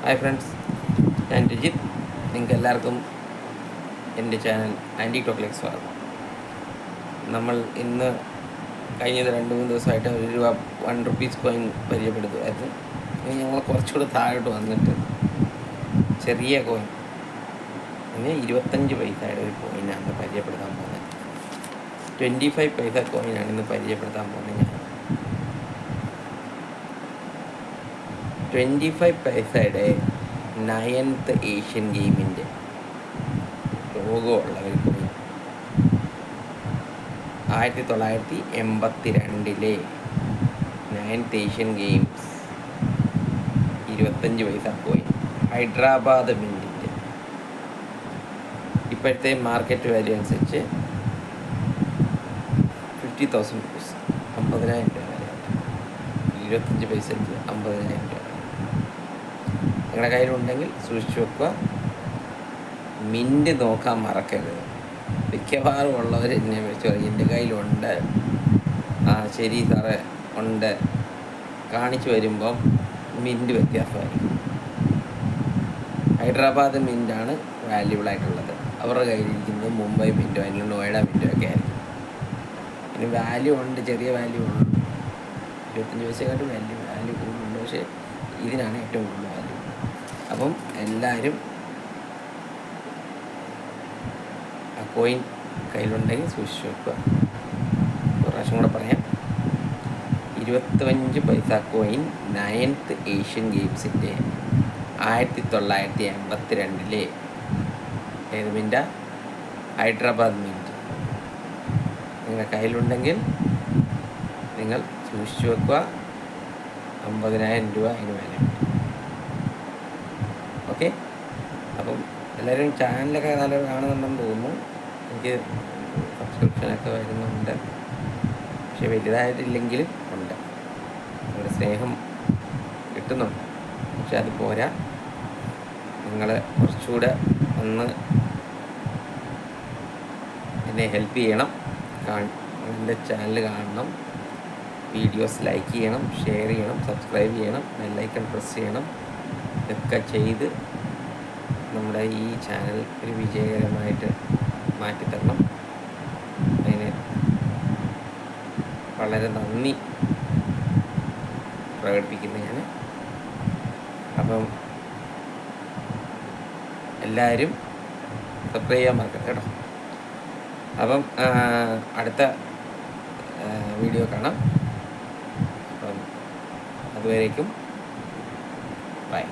Hi friends, ഞാൻ രജിത്ത്. നിങ്ങൾക്ക് എല്ലാവർക്കും എൻ്റെ ചാനൽ ആൻറ്റി ടോക്കിലേക്ക് സ്വാഗതം. നമ്മൾ ഇന്ന് കഴിഞ്ഞ 2-3 ദിവസമായിട്ട് ഒരു ₹1 കോയിൻ പരിചയപ്പെടുത്തുമായിരുന്നു. ഇനി ഞങ്ങൾ കുറച്ചുകൂടെ താഴോട്ട് വന്നിട്ട് ചെറിയ കോയിൻ, പിന്നെ 25 പൈസയുടെ ഒരു കോയിനാണ് പരിചയപ്പെടുത്താൻ പോകുന്നത്. 25 പൈസ കോയിനാണ് ഇന്ന് പരിചയപ്പെടുത്താൻ പോകുന്നത്. ഞാൻ 25 പൈസയുടെ 9th ഏഷ്യൻ ഗെയിമിൻ്റെ ലോഗോ ഉള്ള ഒരു കോയിൻ. 1982 9th ഏഷ്യൻ ഗെയിംസ് 25 പൈസ കോയിൻ, ഹൈദരാബാദ് മിൻറ്റിൻ്റെ. ഇപ്പോഴത്തെ മാർക്കറ്റ് വാല്യൂ അനുസരിച്ച് 50,000 രൂപീസ്, 50,000 രൂപ വില. 25 പൈസയ്ക്ക് 50,000 രൂപ. നിങ്ങളുടെ കയ്യിലുണ്ടെങ്കിൽ സൂക്ഷിച്ചു വെക്കുക. മിൻറ്റ് നോക്കാൻ മറക്കരുത്. മിക്കവാറും ഉള്ളവർ എന്നെ വിളിച്ചു പറയും, എൻ്റെ കയ്യിലുണ്ട്, ശരി സാറേ ഉണ്ട്, കാണിച്ചു വരുമ്പം മിൻറ്റ് വ്യത്യാസമായിരിക്കും. ഹൈദരാബാദ് മിൻറ്റാണ് വാല്യുബിളായിട്ടുള്ളത്. അവരുടെ കയ്യിലിരിക്കുന്നത് മുംബൈ മിൻറ്റോ അല്ലെങ്കിൽ നോയിഡ മിൻറ്റോ ഒക്കെ ആയിരിക്കും. പിന്നെ വാല്യൂ ഉണ്ട്, ചെറിയ വാല്യൂ ഉണ്ട്. 25 പൈസക്കാട്ട് വാല്യൂ കൂടുതലുണ്ട്, പക്ഷേ ഇതിനാണ് ഏറ്റവും കൂടുതൽ വാല്യൂ. അപ്പം എല്ലാവരും ആ കോയിൻ കയ്യിലുണ്ടെങ്കിൽ സൂക്ഷിച്ചു വെക്കുക. ഒരു പ്രാവശ്യം കൂടെ പറയാം. 25 പൈസ കോയിൻ 9th ഏഷ്യൻ ഗെയിംസിൻ്റെ 1982 ഏത് മിൻറ്റാ? ഹൈദരാബാദ് മിൻറ്റ്. നിങ്ങളുടെ കയ്യിലുണ്ടെങ്കിൽ നിങ്ങൾ സൂക്ഷിച്ചു വെക്കുക. 50,000 രൂപ അതിന് വില. ഓക്കെ, അപ്പം എല്ലാവരും ചാനലൊക്കെ നല്ലത് കാണുന്നുണ്ടെന്ന് തോന്നുന്നു. എനിക്ക് സബ്സ്ക്രിപ്ഷനൊക്കെ വരുന്നുണ്ട്, പക്ഷെ വലുതായിട്ടില്ലെങ്കിലും ഉണ്ട്. നിങ്ങളുടെ സ്നേഹം കിട്ടുന്നുണ്ട്, പക്ഷെ അത് പോരാ. നിങ്ങൾ കുറച്ചുകൂടെ ഒന്ന് എന്നെ ഹെൽപ്പ് ചെയ്യണം. എൻ്റെ ചാനൽ കാണണം, വീഡിയോസ് ലൈക്ക് ചെയ്യണം, ഷെയർ ചെയ്യണം, സബ്സ്ക്രൈബ് ചെയ്യണം, ബെല്ലൈക്കൺ പ്രസ് ചെയ്യണം. ഇതൊക്കെ ചെയ്ത് നമ്മുടെ ഈ ചാനൽ ഒരു വിജയകരമായിട്ട് മാറ്റിത്തരണം. അതിന് വളരെ നന്ദി പ്രകടിപ്പിക്കുന്നു ഞാൻ. അപ്പം എല്ലാവരും സബ്സ്ക്രൈബ് ചെയ്യാൻ മറക്കരുത് കേട്ടോ. അപ്പം അടുത്ത വീഡിയോ കാണാം. അപ്പം അതുവരേക്കും ബൈ.